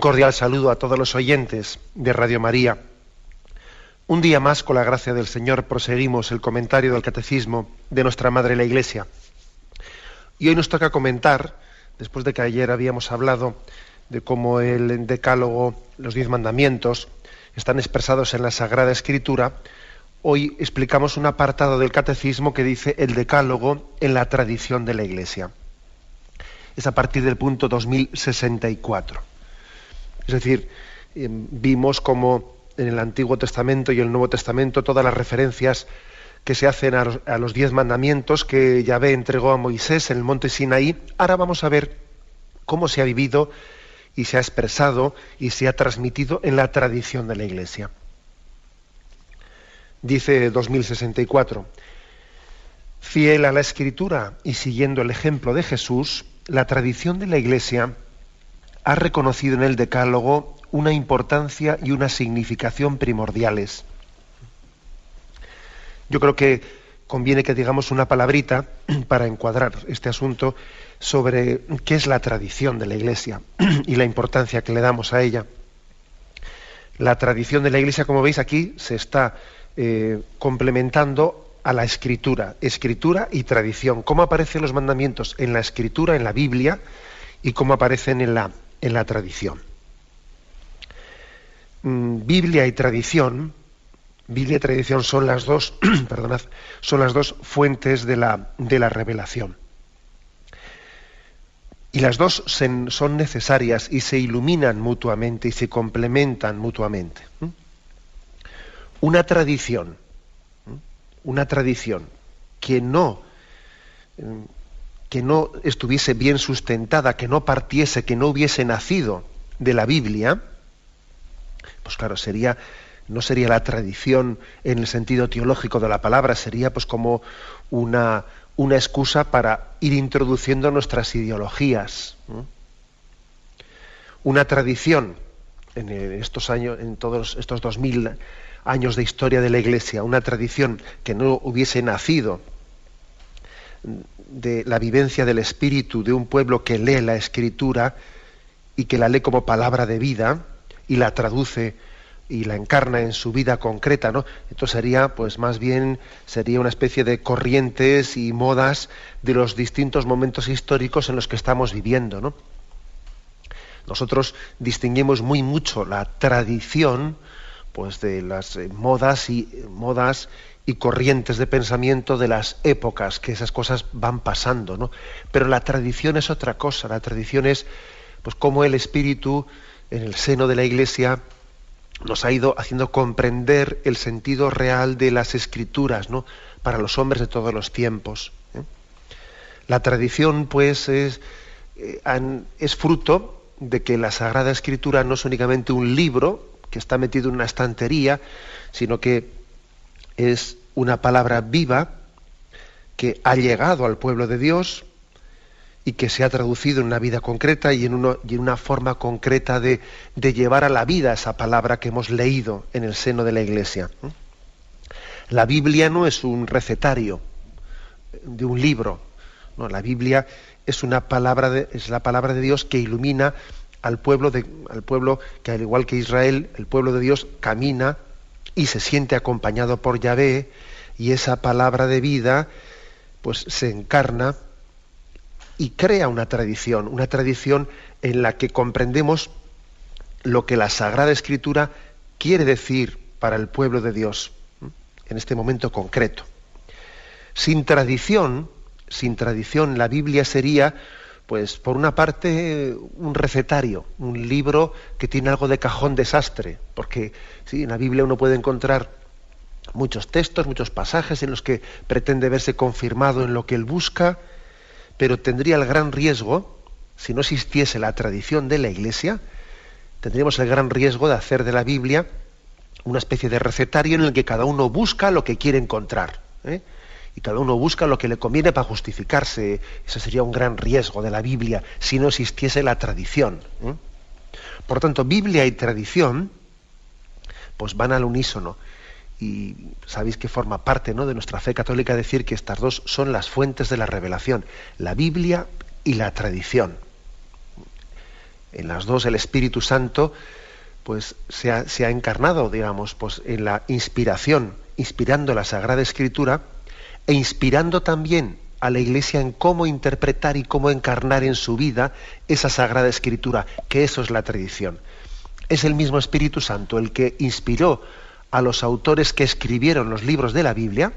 Cordial saludo a todos los oyentes de Radio María. Un día más, con la gracia del Señor, proseguimos el comentario del Catecismo de nuestra Madre la Iglesia. Y hoy nos toca comentar, después de que ayer habíamos hablado de cómo el Decálogo, los 10 mandamientos, están expresados en la Sagrada Escritura, hoy explicamos un apartado del Catecismo que dice el Decálogo en la tradición de la Iglesia. Es a partir del punto 2064. Es decir, vimos como en el Antiguo Testamento y el Nuevo Testamento todas las referencias que se hacen a los 10 mandamientos que Yahvé entregó a Moisés en el monte Sinaí. Ahora vamos a ver cómo se ha vivido y se ha expresado y se ha transmitido en la tradición de la Iglesia. Dice 2064, fiel a la Escritura y siguiendo el ejemplo de Jesús, la tradición de la Iglesia ha reconocido en el Decálogo una importancia y una significación primordiales. Yo creo que conviene que digamos una palabrita para encuadrar este asunto sobre qué es la tradición de la Iglesia y la importancia que le damos a ella. La tradición de la Iglesia, como veis aquí, se está complementando a la Escritura y tradición. ¿Cómo aparecen los mandamientos en la Escritura, en la Biblia, y cómo aparecen en la tradición? Biblia y tradición son las dos, son las dos fuentes de la revelación. Y las dos son necesarias y se iluminan mutuamente y se complementan mutuamente. Una tradición que no estuviese bien sustentada, que no partiese, que no hubiese nacido de la Biblia, pues claro, no sería la tradición en el sentido teológico de la palabra, sería pues como una excusa para ir introduciendo nuestras ideologías. Una tradición en todos estos 2000 años de historia de la Iglesia, una tradición que no hubiese nacido de la vivencia del Espíritu de un pueblo que lee la Escritura y que la lee como palabra de vida y la traduce y la encarna en su vida concreta, ¿no? Entonces sería una especie de corrientes y modas de los distintos momentos históricos en los que estamos viviendo, ¿no? Nosotros distinguimos muy mucho la tradición pues de las modas y corrientes de pensamiento de las épocas, que esas cosas van pasando, ¿no? Pero la tradición es otra cosa. La tradición es pues cómo el Espíritu en el seno de la Iglesia nos ha ido haciendo comprender el sentido real de las Escrituras, ¿no? Para los hombres de todos los tiempos. La tradición pues es fruto de que la Sagrada Escritura no es únicamente un libro que está metido en una estantería, sino que es una palabra viva que ha llegado al pueblo de Dios y que se ha traducido en una vida concreta y en una forma concreta de llevar a la vida esa palabra que hemos leído en el seno de la Iglesia. La Biblia no es un recetario de un libro, no, la Biblia es la palabra de Dios que ilumina al pueblo que, al igual que Israel, el pueblo de Dios camina y se siente acompañado por Yahvé, y esa palabra de vida pues se encarna y crea una tradición en la que comprendemos lo que la Sagrada Escritura quiere decir para el pueblo de Dios en este momento concreto. Sin tradición, la Biblia sería, pues, por una parte, un recetario, un libro que tiene algo de cajón desastre, porque sí, en la Biblia uno puede encontrar muchos textos, muchos pasajes en los que pretende verse confirmado en lo que él busca, pero tendría el gran riesgo, si no existiese la tradición de la Iglesia, tendríamos el gran riesgo de hacer de la Biblia una especie de recetario en el que cada uno busca lo que quiere encontrar, y cada uno busca lo que le conviene para justificarse. Ese sería un gran riesgo de la Biblia si no existiese la tradición. Por tanto, Biblia y tradición pues van al unísono. Y sabéis que forma parte, ¿no?, de nuestra fe católica decir que estas dos son las fuentes de la revelación, la Biblia y la tradición. En las dos el Espíritu Santo pues se ha encarnado, digamos, pues en la inspiración, inspirando la Sagrada Escritura e inspirando también a la Iglesia en cómo interpretar y cómo encarnar en su vida esa Sagrada Escritura, que eso es la tradición. Es el mismo Espíritu Santo el que inspiró a los autores que escribieron los libros de la Biblia,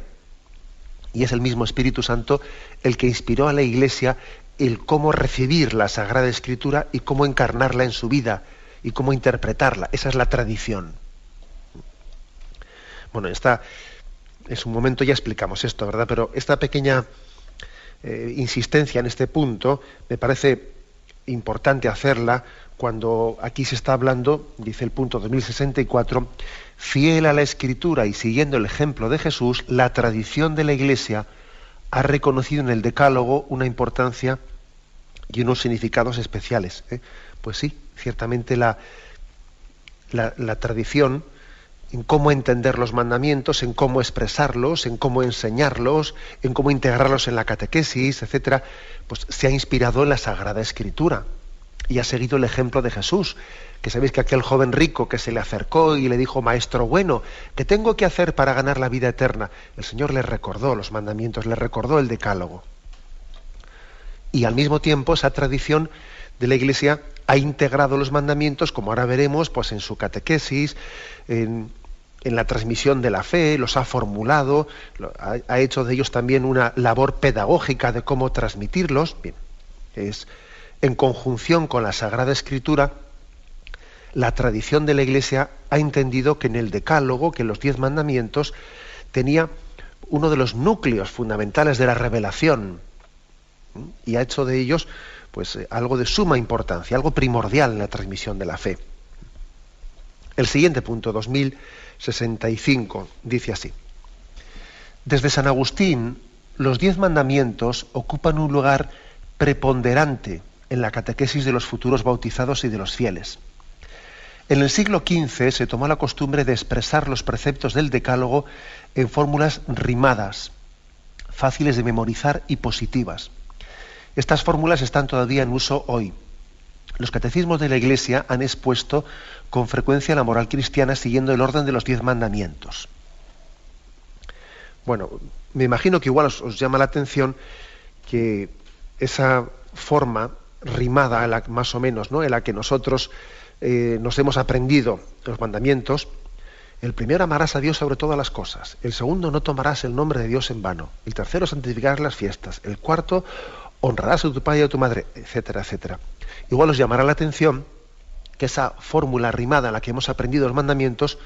y es el mismo Espíritu Santo el que inspiró a la Iglesia el cómo recibir la Sagrada Escritura y cómo encarnarla en su vida y cómo interpretarla. Esa es la tradición. Bueno, en su momento ya explicamos esto, ¿verdad? Pero esta pequeña insistencia en este punto me parece importante hacerla cuando aquí se está hablando, dice el punto 2064, fiel a la Escritura y siguiendo el ejemplo de Jesús, la tradición de la Iglesia ha reconocido en el Decálogo una importancia y unos significados especiales. Pues sí, ciertamente la tradición en cómo entender los mandamientos, en cómo expresarlos, en cómo enseñarlos, en cómo integrarlos en la catequesis, etcétera, pues se ha inspirado en la Sagrada Escritura y ha seguido el ejemplo de Jesús, que sabéis que aquel joven rico que se le acercó y le dijo: Maestro bueno, ¿qué tengo que hacer para ganar la vida eterna? El Señor le recordó los mandamientos, le recordó el Decálogo. Y al mismo tiempo esa tradición de la Iglesia ha integrado los mandamientos, como ahora veremos, pues en su catequesis, en la transmisión de la fe, los ha formulado, ha hecho de ellos también una labor pedagógica de cómo transmitirlos. Bien, es en conjunción con la Sagrada Escritura, la tradición de la Iglesia ha entendido que en el Decálogo, que en los 10 mandamientos, tenía uno de los núcleos fundamentales de la revelación, y ha hecho de ellos pues algo de suma importancia, algo primordial en la transmisión de la fe. El siguiente punto, 2065, dice así: desde San Agustín, los 10 mandamientos ocupan un lugar preponderante en la catequesis de los futuros bautizados y de los fieles. En el siglo XV se tomó la costumbre de expresar los preceptos del Decálogo en fórmulas rimadas, fáciles de memorizar y positivas. Estas fórmulas están todavía en uso hoy. Los catecismos de la Iglesia han expuesto con frecuencia la moral cristiana siguiendo el orden de los 10 mandamientos. Bueno, me imagino que igual os llama la atención que esa forma rimada, más o menos, ¿no?, en la que nosotros nos hemos aprendido los mandamientos: el primero, amarás a Dios sobre todas las cosas; el segundo, no tomarás el nombre de Dios en vano; el tercero, santificarás las fiestas; el cuarto, honrarás a tu padre y a tu madre, etcétera, etcétera. Igual os llamará la atención que esa fórmula rimada en la que hemos aprendido los mandamientos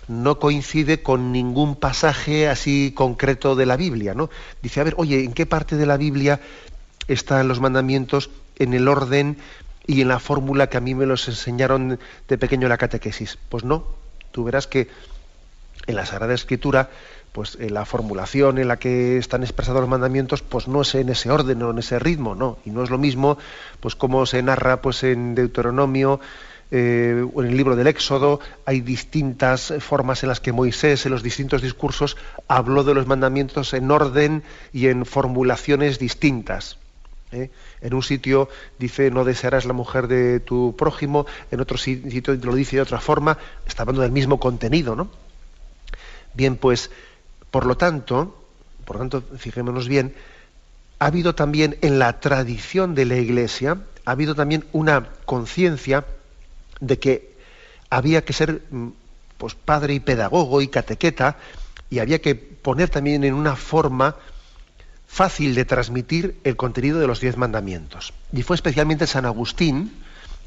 no coincide con ningún pasaje así concreto de la Biblia, ¿no? Dice, a ver, oye, ¿en qué parte de la Biblia están los mandamientos en el orden y en la fórmula que a mí me los enseñaron de pequeño en la catequesis? Pues no, tú verás que en la Sagrada Escritura, pues en la formulación en la que están expresados los mandamientos, pues no es en ese orden o en ese ritmo, no. Y no es lo mismo, pues como se narra pues en Deuteronomio o en el libro del Éxodo. Hay distintas formas en las que Moisés, en los distintos discursos, habló de los mandamientos en orden y en formulaciones distintas. En un sitio dice: no desearás la mujer de tu prójimo; en otro sitio lo dice de otra forma. Está hablando del mismo contenido, ¿no? Bien, pues, por lo tanto, fijémonos bien, ha habido también en la tradición de la Iglesia, ha habido también una conciencia de que había que ser pues padre y pedagogo y catequeta, y había que poner también en una forma fácil de transmitir el contenido de los 10 mandamientos. Y fue especialmente San Agustín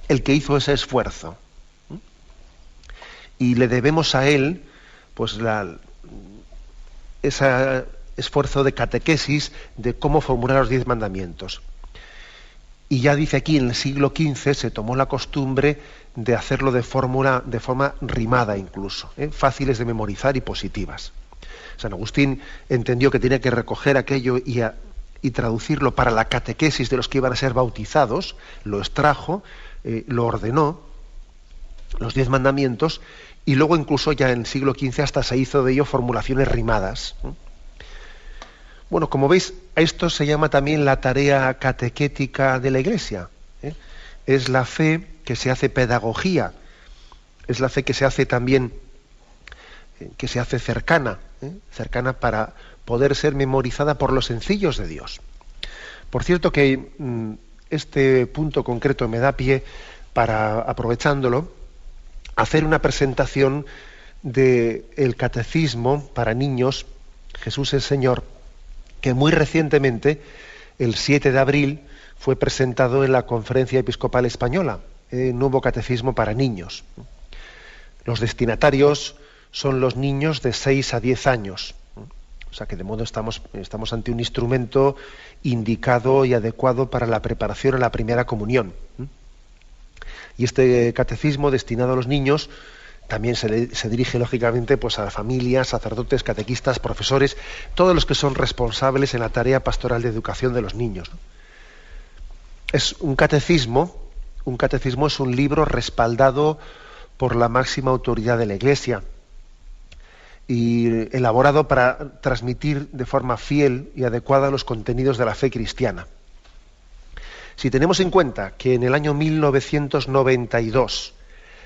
el que hizo ese esfuerzo. Y le debemos a él pues ese esfuerzo de catequesis, de cómo formular los 10 mandamientos. Y ya dice aquí, en el siglo XV se tomó la costumbre de hacerlo de forma rimada incluso, fáciles de memorizar y positivas. San Agustín entendió que tenía que recoger aquello y traducirlo para la catequesis de los que iban a ser bautizados, lo extrajo, lo ordenó, los 10 mandamientos, y luego incluso ya en el siglo XV hasta se hizo de ello formulaciones rimadas. Bueno, como veis, esto se llama también la tarea catequética de la Iglesia. Es la fe que se hace pedagogía, es la fe que se hace también, que se hace cercana, cercana para poder ser memorizada por los sencillos de Dios. Por cierto que este punto concreto me da pie para, aprovechándolo, hacer una presentación del Catecismo para niños, Jesús el Señor, que muy recientemente, el 7 de abril, fue presentado en la Conferencia Episcopal Española, Nuevo Catecismo para niños. Los destinatarios son los niños de 6 a 10 años. O sea que de modo estamos ante un instrumento indicado y adecuado para la preparación a la primera comunión. Y este catecismo destinado a los niños también se dirige lógicamente pues, a familias, sacerdotes, catequistas, profesores, todos los que son responsables en la tarea pastoral de educación de los niños. Es un catecismo es un libro respaldado por la máxima autoridad de la Iglesia y elaborado para transmitir de forma fiel y adecuada los contenidos de la fe cristiana. Si tenemos en cuenta que en el año 1992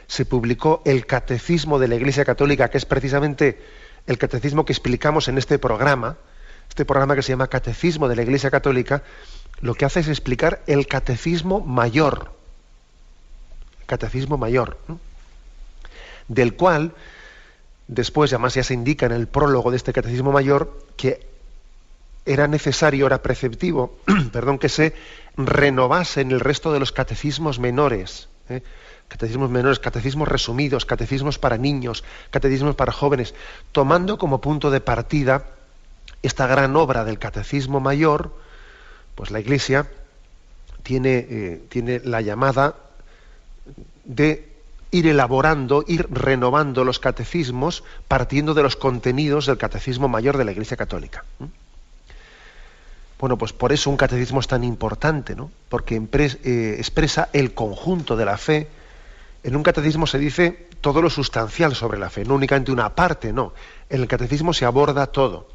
se publicó el Catecismo de la Iglesia Católica, que es precisamente el catecismo que explicamos en este programa que se llama Catecismo de la Iglesia Católica, lo que hace es explicar el Catecismo Mayor, ¿no? Del cual después, además ya se indica en el prólogo de este Catecismo Mayor, que era necesario, era preceptivo, que se renovase en el resto de los catecismos menores, catecismos resumidos, catecismos para niños, catecismos para jóvenes, tomando como punto de partida esta gran obra del Catecismo Mayor. Pues la Iglesia tiene la llamada de ir elaborando, ir renovando los catecismos partiendo de los contenidos del Catecismo Mayor de la Iglesia Católica. Bueno, pues por eso un catecismo es tan importante, ¿no? Porque expresa el conjunto de la fe. En un catecismo se dice todo lo sustancial sobre la fe, no únicamente una parte, no. En el catecismo se aborda todo.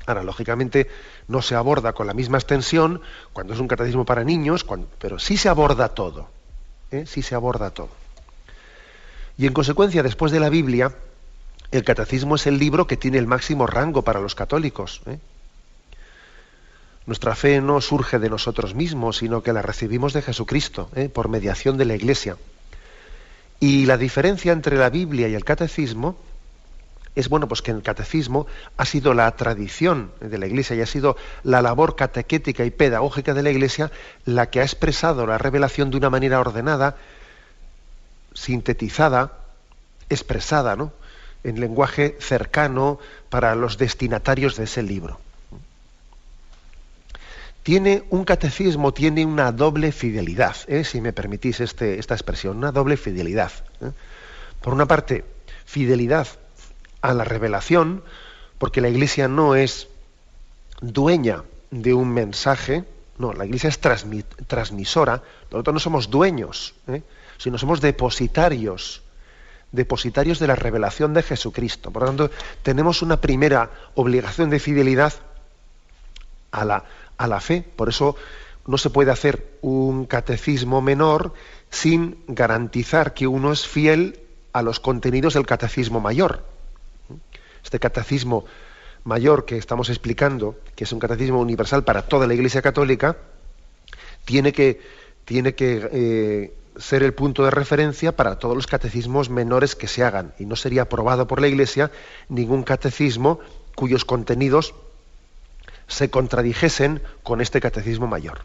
Ahora, lógicamente, no se aborda con la misma extensión cuando es un catecismo para niños, pero sí se aborda todo. Sí se aborda todo. Y en consecuencia, después de la Biblia, el catecismo es el libro que tiene el máximo rango para los católicos. Nuestra fe no surge de nosotros mismos, sino que la recibimos de Jesucristo, por mediación de la Iglesia. Y la diferencia entre la Biblia y el catecismo es, pues que en el catecismo ha sido la tradición de la Iglesia y ha sido la labor catequética y pedagógica de la Iglesia la que ha expresado la revelación de una manera ordenada, sintetizada, expresada, ¿no?, en lenguaje cercano para los destinatarios de ese libro. Un catecismo tiene una doble fidelidad, si me permitís esta expresión, una doble fidelidad. Por una parte, fidelidad a la revelación, porque la Iglesia no es dueña de un mensaje, no, la Iglesia es transmisora, nosotros no somos dueños, sino somos depositarios de la revelación de Jesucristo. Por lo tanto, tenemos una primera obligación de fidelidad a la fe. Por eso no se puede hacer un catecismo menor sin garantizar que uno es fiel a los contenidos del catecismo mayor. Este catecismo mayor que estamos explicando, que es un catecismo universal para toda la Iglesia Católica, tiene que ser el punto de referencia para todos los catecismos menores que se hagan, y no sería aprobado por la Iglesia ningún catecismo cuyos contenidos se contradijesen con este catecismo mayor.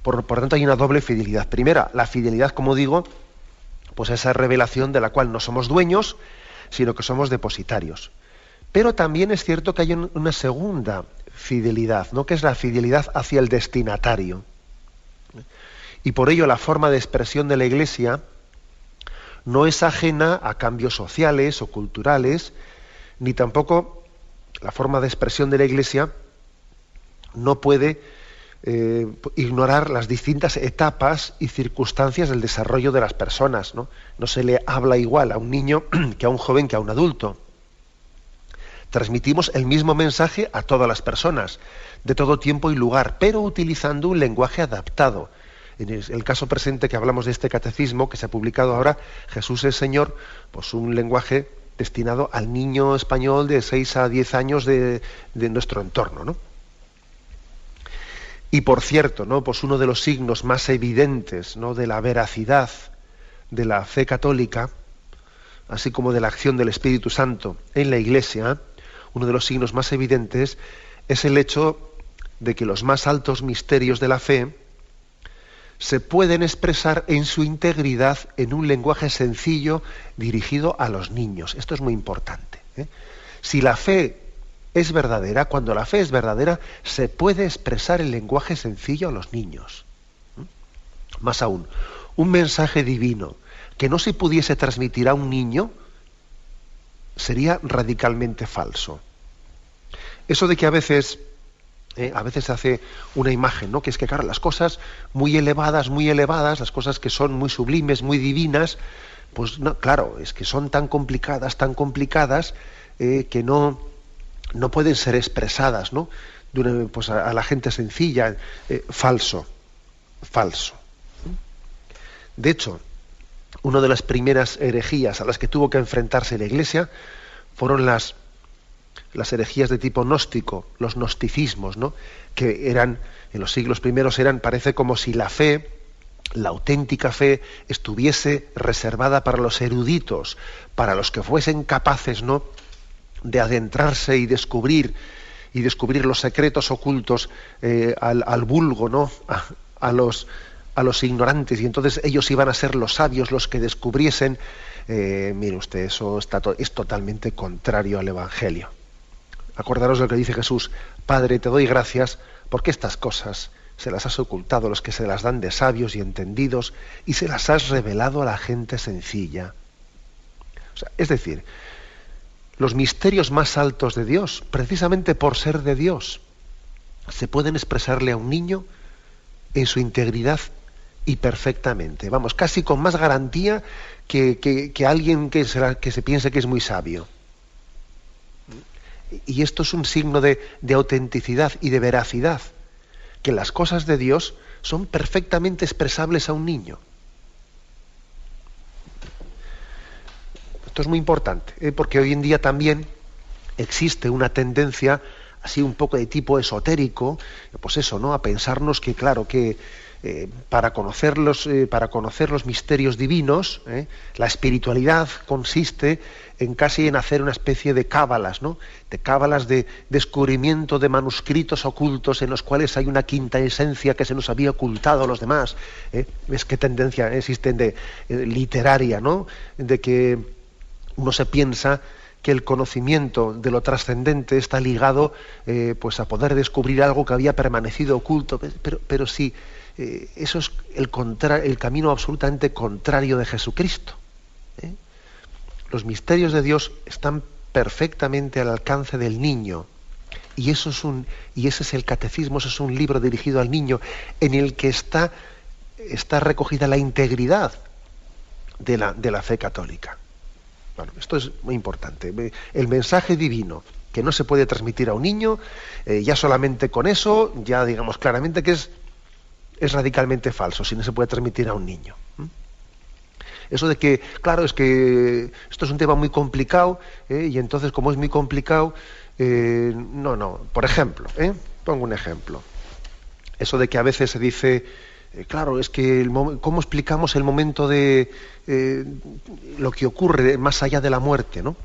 Por tanto, hay una doble fidelidad. Primera, la fidelidad, como digo, pues a esa revelación de la cual no somos dueños, sino que somos depositarios. Pero también es cierto que hay una segunda fidelidad, ¿no?, que es la fidelidad hacia el destinatario. Y por ello la forma de expresión de la Iglesia no es ajena a cambios sociales o culturales, ni tampoco la forma de expresión de la Iglesia no puede ignorar las distintas etapas y circunstancias del desarrollo de las personas, ¿no? No se le habla igual a un niño que a un joven que a un adulto. Transmitimos el mismo mensaje a todas las personas, de todo tiempo y lugar, pero utilizando un lenguaje adaptado. En el caso presente que hablamos de este catecismo que se ha publicado ahora, Jesús es Señor, pues un lenguaje destinado al niño español de 6 a 10 años de nuestro entorno, ¿no? Y por cierto, ¿no? Pues uno de los signos más evidentes, ¿no?, de la veracidad de la fe católica, así como de la acción del Espíritu Santo en la Iglesia, uno de los signos más evidentes es el hecho de que los más altos misterios de la fe se pueden expresar en su integridad en un lenguaje sencillo dirigido a los niños. Esto es muy importante, ¿eh? Si la fe es verdadera, cuando la fe es verdadera, se puede expresar en lenguaje sencillo a los niños. Más aún, un mensaje divino que no se pudiese transmitir a un niño sería radicalmente falso. Eso de que a veces se hace una imagen, ¿no?, que es que, claro, las cosas muy elevadas, las cosas que son muy sublimes, muy divinas, pues no, claro, es que son tan complicadas, que no pueden ser expresadas, ¿no?, pues a la gente sencilla. Falso. De hecho, una de las primeras herejías a las que tuvo que enfrentarse la Iglesia fueron las herejías de tipo gnóstico, los gnosticismos, ¿no?, que eran, en los siglos primeros, parece como si la fe, la auténtica fe, estuviese reservada para los eruditos, para los que fuesen capaces, ¿no?, de adentrarse y descubrir los secretos ocultos al vulgo, ¿no?, a los ignorantes, y entonces ellos iban a ser los sabios los que descubriesen. Mire usted, eso es totalmente contrario al Evangelio. Acordaros de lo que dice Jesús: Padre, te doy gracias porque estas cosas se las has ocultado a los que se las dan de sabios y entendidos y se las has revelado a la gente sencilla. O sea, es decir, los misterios más altos de Dios, precisamente por ser de Dios, se pueden expresarle a un niño en su integridad y perfectamente. Vamos, casi con más garantía que alguien que se piense que es muy sabio. Y esto es un signo de autenticidad y de veracidad, que las cosas de Dios son perfectamente expresables a un niño. Esto es muy importante, porque hoy en día también existe una tendencia así un poco de tipo esotérico, pues eso, ¿no?, a pensarnos que, claro, que para conocer los misterios divinos, la espiritualidad consiste en hacer una especie de cábalas, ¿no?, de cábalas de descubrimiento de manuscritos ocultos en los cuales hay una quinta esencia que se nos había ocultado a los demás. ¿Ves qué tendencia existe literaria, ¿no?, de que uno se piensa que el conocimiento de lo trascendente está ligado pues a poder descubrir algo que había permanecido oculto, pero sí, eso es el camino absolutamente contrario de Jesucristo. Los misterios de Dios están perfectamente al alcance del niño, y ese es el catecismo. Eso es un libro dirigido al niño, en el que está recogida la integridad de la fe católica. Bueno, esto es muy importante. El mensaje divino que no se puede transmitir a un niño, ya solamente con eso, ya digamos claramente que es radicalmente falso, si no se puede transmitir a un niño. Eso de que, claro, es que esto es un tema muy complicado, y entonces, como es muy complicado, no. Por ejemplo, pongo un ejemplo. Eso de que a veces se dice, claro, es que ¿cómo explicamos el momento de lo que ocurre más allá de la muerte, ¿no?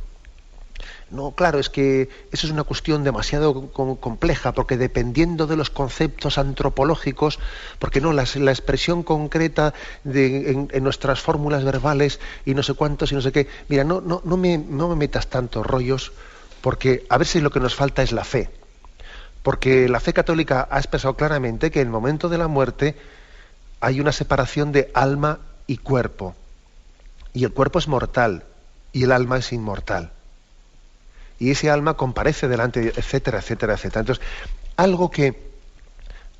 No, claro, es que eso es una cuestión demasiado compleja, porque dependiendo de los conceptos antropológicos, porque no, la expresión concreta en nuestras fórmulas verbales y no sé cuántos y no sé qué. Mira, no me metas tantos rollos, porque a ver si lo que nos falta es la fe. Porque la fe católica ha expresado claramente que en el momento de la muerte hay una separación de alma y cuerpo. Y el cuerpo es mortal y el alma es inmortal. Y ese alma comparece delante, etcétera, etcétera, etcétera. Entonces,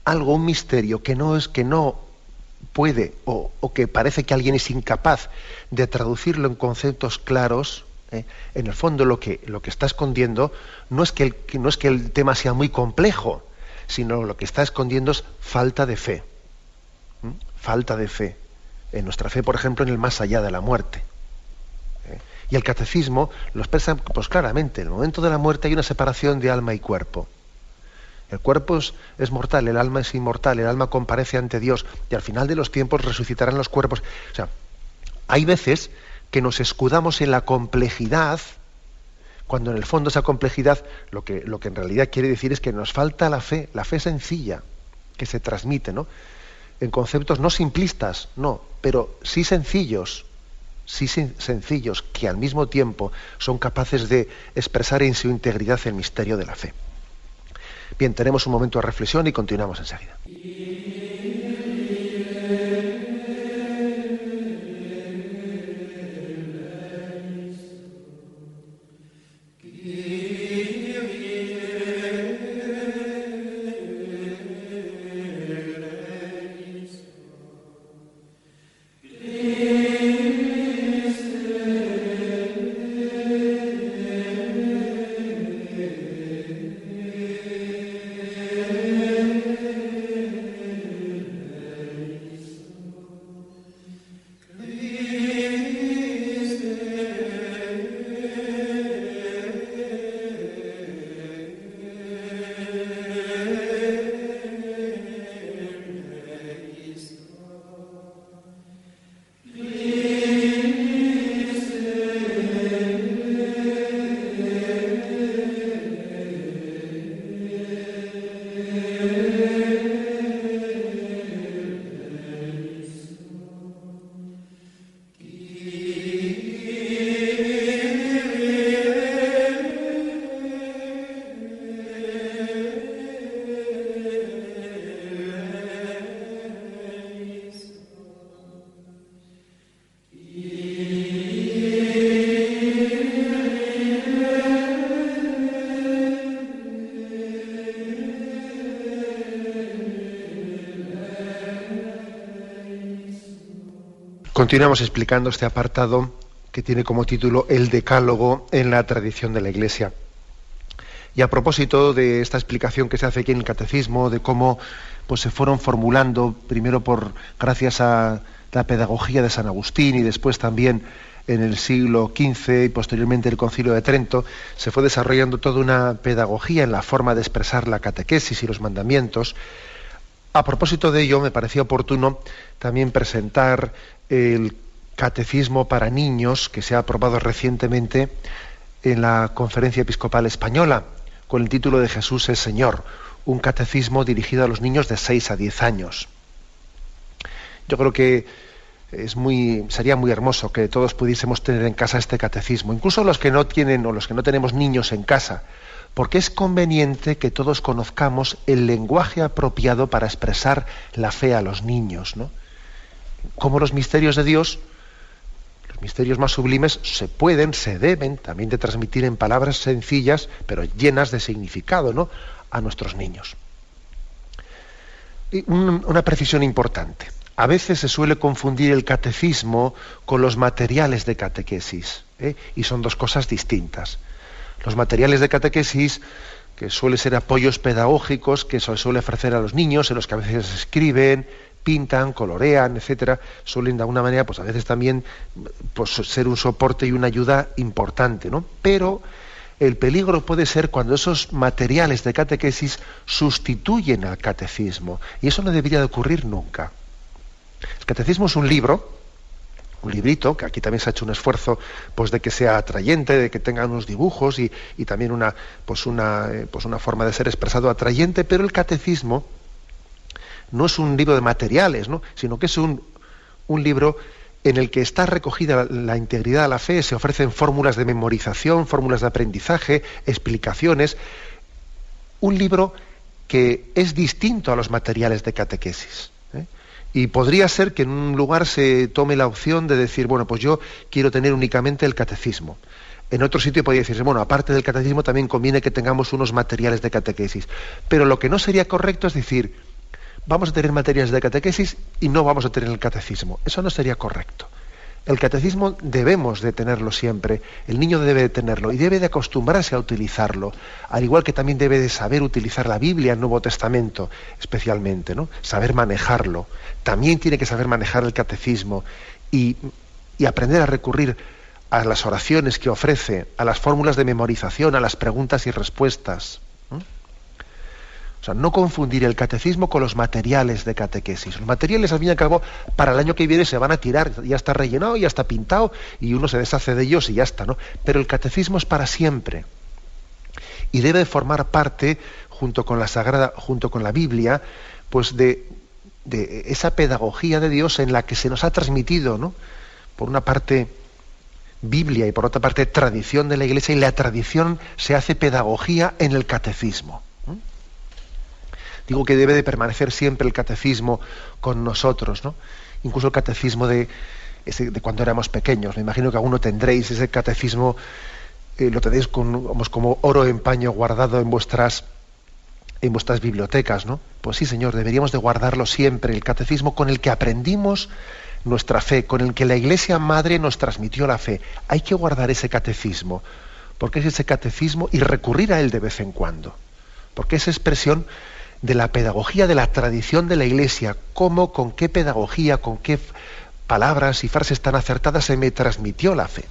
un misterio que no puede, o que parece que alguien es incapaz de traducirlo en conceptos claros, en el fondo lo que está escondiendo no es que el tema sea muy complejo, sino lo que está escondiendo es falta de fe. falta de fe en nuestra fe, por ejemplo, en el más allá de la muerte. Y el catecismo lo expresa pues claramente. En el momento de la muerte hay una separación de alma y cuerpo. El cuerpo es mortal, el alma es inmortal, el alma comparece ante Dios y al final de los tiempos resucitarán los cuerpos. O sea, hay veces que nos escudamos en la complejidad, cuando en el fondo esa complejidad lo que en realidad quiere decir es que nos falta la fe sencilla que se transmite, ¿no? En conceptos no simplistas, no, pero sí sencillos, que al mismo tiempo son capaces de expresar en su integridad el misterio de la fe. Bien, tenemos un momento de reflexión y continuamos enseguida. Continuamos explicando este apartado que tiene como título El Decálogo en la tradición de la Iglesia. Y a propósito de esta explicación que se hace aquí en el Catecismo, de cómo pues, se fueron formulando, primero gracias a la pedagogía de San Agustín y después también en el siglo XV y posteriormente el Concilio de Trento, se fue desarrollando toda una pedagogía en la forma de expresar la catequesis y los mandamientos. A propósito de ello, me parecía oportuno también presentar el Catecismo para Niños, que se ha aprobado recientemente en la Conferencia Episcopal Española, con el título de Jesús es Señor, un catecismo dirigido a los niños de 6 a 10 años. Yo creo que sería muy hermoso que todos pudiésemos tener en casa este catecismo, incluso los que no tienen o los que no tenemos niños en casa, porque es conveniente que todos conozcamos el lenguaje apropiado para expresar la fe a los niños, ¿no? Como los misterios de Dios, los misterios más sublimes, se deben también de transmitir en palabras sencillas, pero llenas de significado, ¿no?, a nuestros niños. Y una precisión importante. A veces se suele confundir el catecismo con los materiales de catequesis, y son dos cosas distintas. Los materiales de catequesis, que suelen ser apoyos pedagógicos que se suele ofrecer a los niños, en los que a veces escriben, pintan, colorean, etcétera, suelen de alguna manera, pues a veces también pues, ser un soporte y una ayuda importante, ¿no? Pero el peligro puede ser cuando esos materiales de catequesis sustituyen al catecismo, y eso no debería de ocurrir nunca. El catecismo es un librito, que aquí también se ha hecho un esfuerzo pues de que sea atrayente, de que tenga unos dibujos y también una forma de ser expresado atrayente, pero el catecismo no es un libro de materiales, ¿no?, sino que es un libro en el que está recogida la integridad de la fe, se ofrecen fórmulas de memorización, fórmulas de aprendizaje, explicaciones. Un libro que es distinto a los materiales de catequesis. Y podría ser que en un lugar se tome la opción de decir, bueno, pues yo quiero tener únicamente el catecismo. En otro sitio podría decirse, bueno, aparte del catecismo también conviene que tengamos unos materiales de catequesis. Pero lo que no sería correcto es decir, vamos a tener materiales de catequesis y no vamos a tener el catecismo. Eso no sería correcto. El catecismo debemos de tenerlo siempre, el niño debe de tenerlo y debe de acostumbrarse a utilizarlo, al igual que también debe de saber utilizar la Biblia, el Nuevo Testamento, especialmente, ¿no? Saber manejarlo. También tiene que saber manejar el catecismo y aprender a recurrir a las oraciones que ofrece, a las fórmulas de memorización, a las preguntas y respuestas. O sea, no confundir el catecismo con los materiales de catequesis. Los materiales, al fin y al cabo, para el año que viene se van a tirar, ya está rellenado, ya está pintado, y uno se deshace de ellos y ya está, ¿no? Pero el catecismo es para siempre. Y debe formar parte, junto con la Biblia, pues de esa pedagogía de Dios en la que se nos ha transmitido, ¿no? Por una parte, Biblia, y por otra parte, tradición de la Iglesia, y la tradición se hace pedagogía en el catecismo. Digo que debe de permanecer siempre el catecismo con nosotros, ¿no? Incluso el catecismo de cuando éramos pequeños. Me imagino que alguno tendréis ese catecismo, lo tenéis como oro en paño guardado en vuestras bibliotecas, ¿no? Pues sí, Señor, deberíamos de guardarlo siempre, el catecismo con el que aprendimos nuestra fe, con el que la Iglesia Madre nos transmitió la fe. Hay que guardar ese catecismo, porque es ese catecismo y recurrir a él de vez en cuando, porque es expresión de la pedagogía, de la tradición de la Iglesia, cómo, con qué pedagogía, con qué palabras y frases tan acertadas se me transmitió la fe.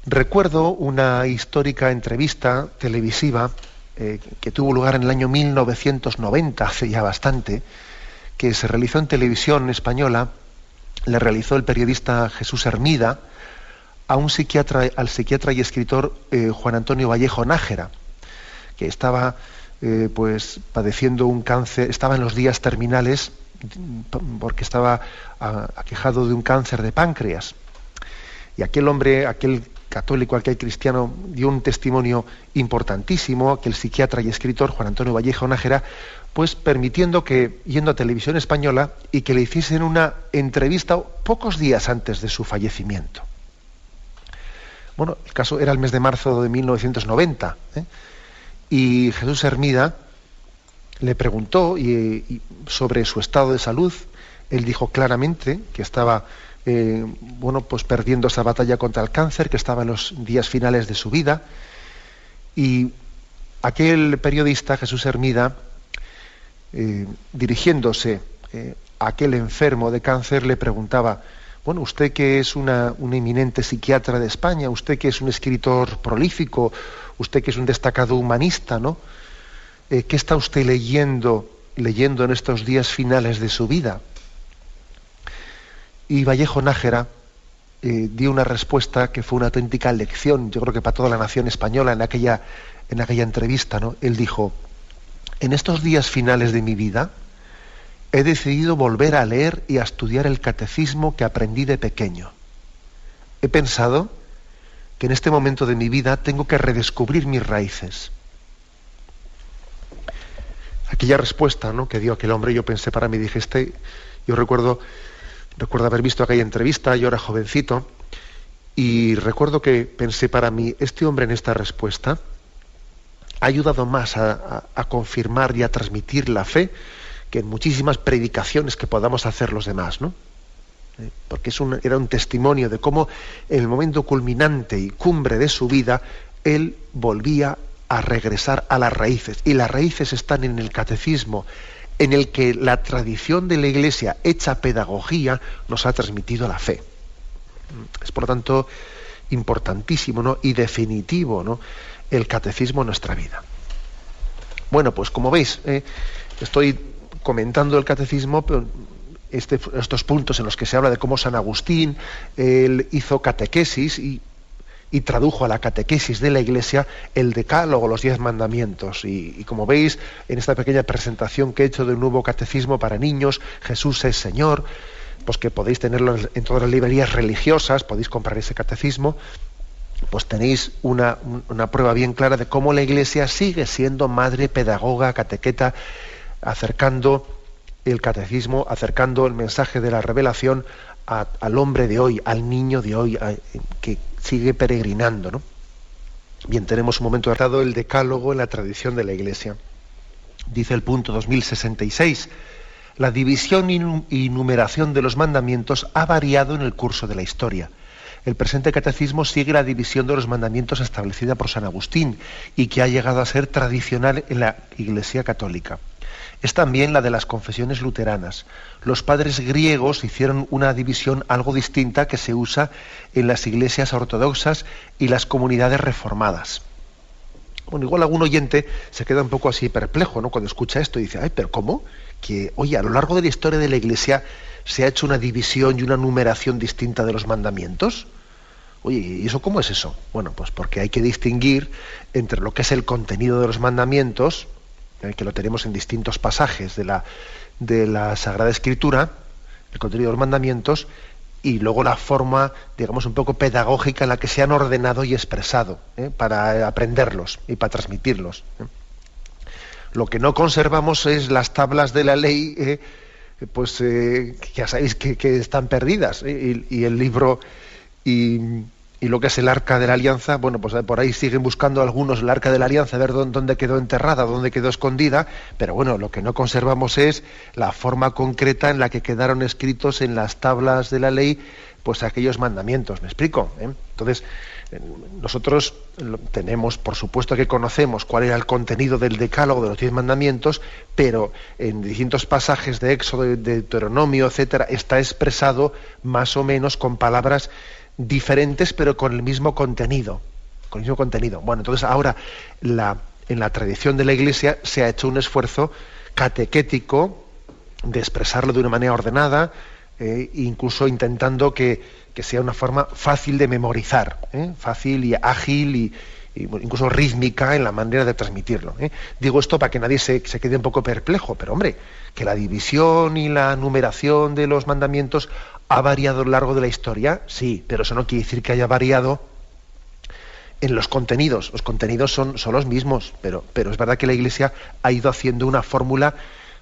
Recuerdo una histórica entrevista televisiva que tuvo lugar en el año 1990, hace ya bastante, que se realizó en televisión española. Le realizó el periodista Jesús Hermida al psiquiatra y escritor Juan Antonio Vallejo Nájera, que estaba pues padeciendo un cáncer, estaba en los días terminales porque estaba aquejado de un cáncer de páncreas. Y aquel hombre, aquel católico, aquel cristiano, dio un testimonio importantísimo, aquel psiquiatra y escritor Juan Antonio Vallejo Nájera, pues permitiendo que, yendo a Televisión Española, y que le hiciesen una entrevista pocos días antes de su fallecimiento. Bueno, el caso era el mes de marzo de 1990, y Jesús Hermida le preguntó sobre su estado de salud. Él dijo claramente que estaba pues perdiendo esa batalla contra el cáncer, que estaba en los días finales de su vida. Y aquel periodista, Jesús Hermida, dirigiéndose a aquel enfermo de cáncer, le preguntaba: bueno, usted que es un eminente psiquiatra de España, usted que es un escritor prolífico, usted que es un destacado humanista, ¿no? ¿Qué está usted leyendo en estos días finales de su vida? Y Vallejo Nájera dio una respuesta que fue una auténtica lección, yo creo que para toda la nación española en aquella entrevista, ¿no? Él dijo: en estos días finales de mi vida he decidido volver a leer y a estudiar el catecismo que aprendí de pequeño. He pensado que en este momento de mi vida tengo que redescubrir mis raíces. Aquella respuesta, ¿no?, que dio aquel hombre, yo pensé para mí, dije, yo recuerdo haber visto aquella entrevista, yo era jovencito, y recuerdo que pensé para mí, este hombre en esta respuesta ha ayudado más a confirmar y a transmitir la fe que en muchísimas predicaciones que podamos hacer los demás, ¿no? Porque era un testimonio de cómo en el momento culminante y cumbre de su vida, él volvía a regresar a las raíces, y las raíces están en el catecismo, en el que la tradición de la Iglesia, hecha pedagogía, nos ha transmitido la fe. Es, por lo tanto, importantísimo, ¿no?, y definitivo, ¿no?, el catecismo en nuestra vida. Bueno, pues como veis, estoy comentando el catecismo, pero estos puntos en los que se habla de cómo San Agustín él hizo catequesis y tradujo a la catequesis de la Iglesia el Decálogo, los 10 mandamientos. Y como veis, en esta pequeña presentación que he hecho del nuevo catecismo para niños, Jesús es Señor, pues que podéis tenerlo en todas las librerías religiosas, podéis comprar ese catecismo, pues tenéis una prueba bien clara de cómo la Iglesia sigue siendo madre, pedagoga, catequeta, acercando el catecismo, acercando el mensaje de la revelación al hombre de hoy, al niño de hoy, que sigue peregrinando, ¿no? Bien, tenemos un momento dado el Decálogo en la tradición de la Iglesia. Dice el punto 2066: La división y numeración de los mandamientos ha variado en el curso de la historia. El presente catecismo sigue la división de los mandamientos establecida por San Agustín y que ha llegado a ser tradicional en la Iglesia católica. Es también la de las confesiones luteranas. Los padres griegos hicieron una división algo distinta que se usa en las iglesias ortodoxas y las comunidades reformadas. Bueno, igual algún oyente se queda un poco así perplejo, ¿no?, cuando escucha esto y dice, ay, pero ¿cómo? Que, oye, a lo largo de la historia de la Iglesia se ha hecho una división y una numeración distinta de los mandamientos. Oye, ¿y eso cómo es eso? Bueno, pues porque hay que distinguir entre lo que es el contenido de los mandamientos, que lo tenemos en distintos pasajes de la Sagrada Escritura, el contenido de los mandamientos, y luego la forma, digamos, un poco pedagógica en la que se han ordenado y expresado, para aprenderlos y para transmitirlos. Lo que no conservamos es las tablas de la ley, que ya sabéis que están perdidas, y el libro y lo que es el Arca de la Alianza. Bueno, pues por ahí siguen buscando algunos el Arca de la Alianza, a ver dónde quedó enterrada, dónde quedó escondida, pero bueno, lo que no conservamos es la forma concreta en la que quedaron escritos en las tablas de la ley, pues aquellos mandamientos. ¿Me explico? Entonces, nosotros tenemos, por supuesto que conocemos cuál era el contenido del decálogo de los 10 mandamientos, pero en distintos pasajes de Éxodo, de Deuteronomio, etcétera, está expresado más o menos con palabras diferentes, pero con el mismo contenido. Bueno, entonces ahora en la tradición de la Iglesia se ha hecho un esfuerzo catequético de expresarlo de una manera ordenada, incluso intentando que sea una forma fácil de memorizar, fácil y ágil y incluso rítmica en la manera de transmitirlo. Digo esto para que nadie se quede un poco perplejo, pero hombre, que la división y la numeración de los mandamientos ha variado a lo largo de la historia, sí, pero eso no quiere decir que haya variado en los contenidos. Los contenidos son los mismos, pero es verdad que la Iglesia ha ido haciendo una fórmula,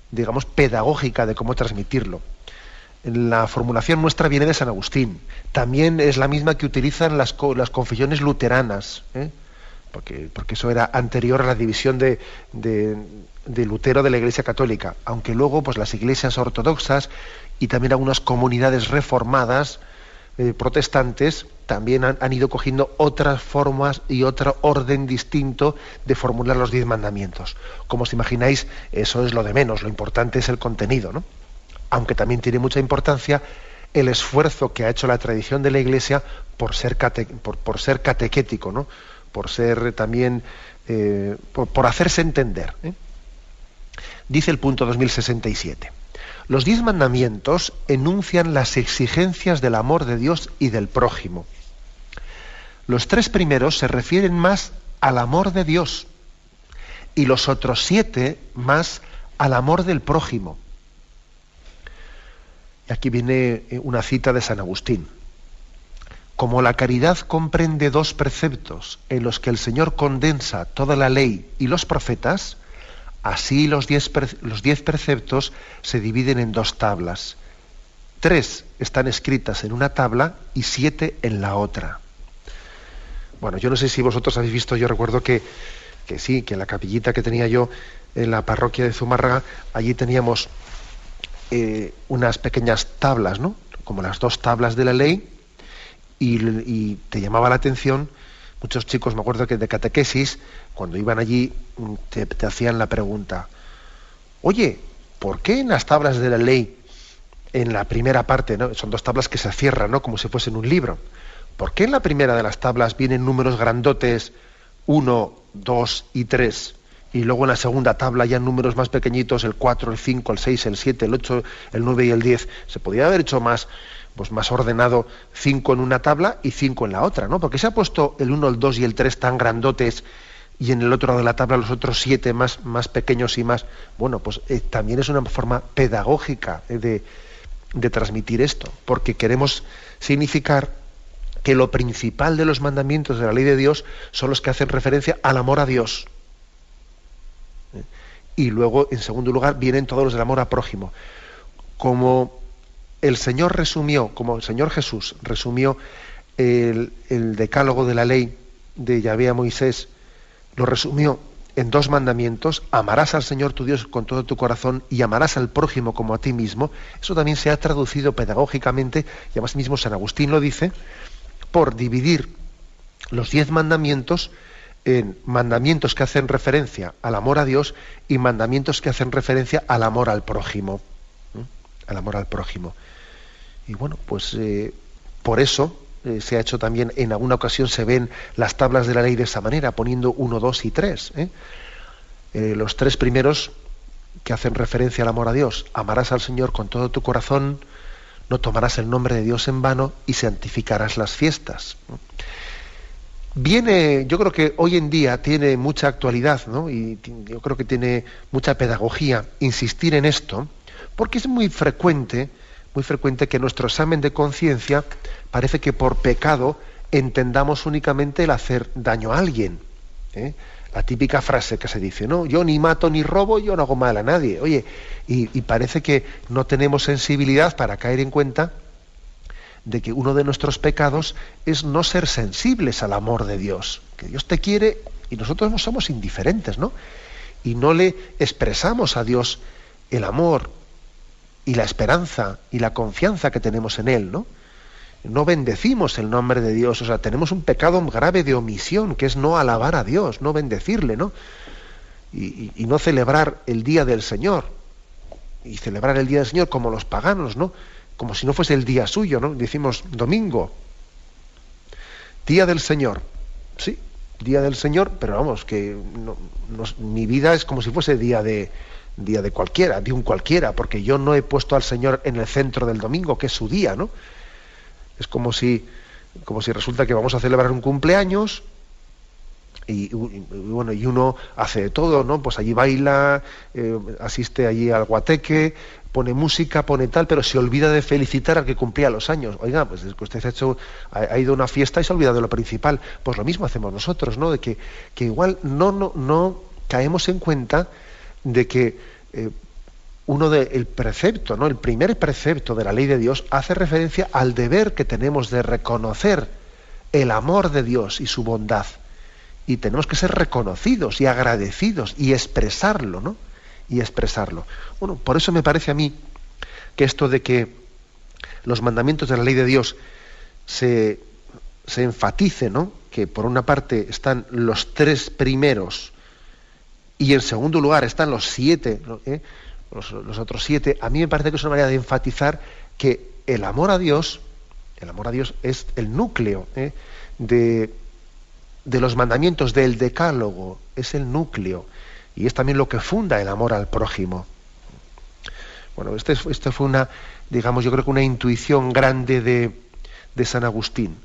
digamos, pedagógica de cómo transmitirlo. La formulación nuestra viene de San Agustín. También es la misma que utilizan las confesiones luteranas, porque eso era anterior a la división de Lutero de la Iglesia católica, aunque luego pues las iglesias ortodoxas y también algunas comunidades reformadas protestantes también han ido cogiendo otras formas y otro orden distinto de formular los 10 mandamientos. Como os imagináis, eso es lo de menos, lo importante es el contenido, ¿no? Aunque también tiene mucha importancia el esfuerzo que ha hecho la tradición de la Iglesia por ser catequético, ¿no?, por ser también, por hacerse entender. Dice el punto 2067. Los 10 mandamientos enuncian las exigencias del amor de Dios y del prójimo. Los 3 primeros se refieren más al amor de Dios y los otros 7 más al amor del prójimo. Y aquí viene una cita de San Agustín. Como la caridad comprende 2 preceptos en los que el Señor condensa toda la ley y los profetas, así los 10 preceptos se dividen en 2 tablas. 3 están escritas en una tabla y 7 en la otra. Bueno, yo no sé si vosotros habéis visto, yo recuerdo que sí, que en la capillita que tenía yo en la parroquia de Zumárraga, allí teníamos unas pequeñas tablas, ¿no?, como las 2 tablas de la ley, y te llamaba la atención. Muchos chicos, me acuerdo que de catequesis, cuando iban allí, te hacían la pregunta, oye, ¿por qué en las tablas de la ley, en la primera parte, ¿no?, son 2 tablas que se cierran, ¿no?, como si fuesen un libro, ¿por qué en la primera de las tablas vienen números grandotes 1, 2 y 3, y luego en la segunda tabla ya números más pequeñitos, el 4, el 5, el 6, el 7, el 8, el 9 y el 10? Se podría haber hecho más ordenado, 5 en una tabla y 5 en la otra, ¿no? Porque se ha puesto el 1, el 2 y el 3 tan grandotes y en el otro lado de la tabla los otros 7 más pequeños y más. Bueno, pues también es una forma pedagógica de transmitir esto, porque queremos significar que lo principal de los mandamientos de la ley de Dios son los que hacen referencia al amor a Dios. Y luego, en segundo lugar, vienen todos los del amor a prójimo. Como el Señor Jesús resumió el decálogo de la ley de Yahvé a Moisés, lo resumió en dos mandamientos: amarás al Señor tu Dios con todo tu corazón y amarás al prójimo como a ti mismo. Eso también se ha traducido pedagógicamente, y además mismo San Agustín lo dice, por dividir los 10 mandamientos en mandamientos que hacen referencia al amor a Dios y mandamientos que hacen referencia al amor al prójimo. Al amor al prójimo. Y bueno, pues por eso se ha hecho también, en alguna ocasión se ven las tablas de la ley de esa manera, poniendo 1, 2 y 3. Los 3 primeros que hacen referencia al amor a Dios: amarás al Señor con todo tu corazón, no tomarás el nombre de Dios en vano y santificarás las fiestas. Yo creo que hoy en día tiene mucha actualidad, ¿no? Y yo creo que tiene mucha pedagogía insistir en esto, porque es muy frecuente que en nuestro examen de conciencia parece que por pecado entendamos únicamente el hacer daño a alguien. La típica frase que se dice, no, yo ni mato ni robo, yo no hago mal a nadie. Oye, y parece que no tenemos sensibilidad para caer en cuenta de que uno de nuestros pecados es no ser sensibles al amor de Dios. Que Dios te quiere y nosotros no somos indiferentes, ¿no? Y no le expresamos a Dios el amor y la esperanza y la confianza que tenemos en Él, ¿no? No bendecimos el nombre de Dios, o sea, tenemos un pecado grave de omisión, que es no alabar a Dios, no bendecirle, ¿no? Y no celebrar el Día del Señor. Y celebrar el Día del Señor como los paganos, ¿no? Como si no fuese el día suyo, ¿no? Decimos domingo, Día del Señor. Sí, Día del Señor, pero vamos, que mi vida es como si fuese día de cualquiera, de un cualquiera, porque yo no he puesto al Señor en el centro del domingo, que es su día, ¿no? Es como si resulta que vamos a celebrar un cumpleaños y bueno, y uno hace de todo, ¿no? Pues allí baila, asiste allí al guateque, pone música, pone tal, pero se olvida de felicitar al que cumplía los años. Oiga, pues usted ha ido a una fiesta y se ha olvidado de lo principal. Pues lo mismo hacemos nosotros, ¿no? De que igual no caemos en cuenta de que el precepto, ¿no? El primer precepto de la ley de Dios hace referencia al deber que tenemos de reconocer el amor de Dios y su bondad. Y tenemos que ser reconocidos y agradecidos y expresarlo, ¿no? Y expresarlo. Bueno, por eso me parece a mí que esto de que los mandamientos de la ley de Dios se enfatice, ¿no? Que por una parte están los 3 primeros y en segundo lugar están los 7, ¿no? Los otros 7, a mí me parece que es una manera de enfatizar que el amor a Dios es el núcleo de los mandamientos del decálogo, es el núcleo, y es también lo que funda el amor al prójimo. Bueno, esto fue yo creo que una intuición grande de San Agustín,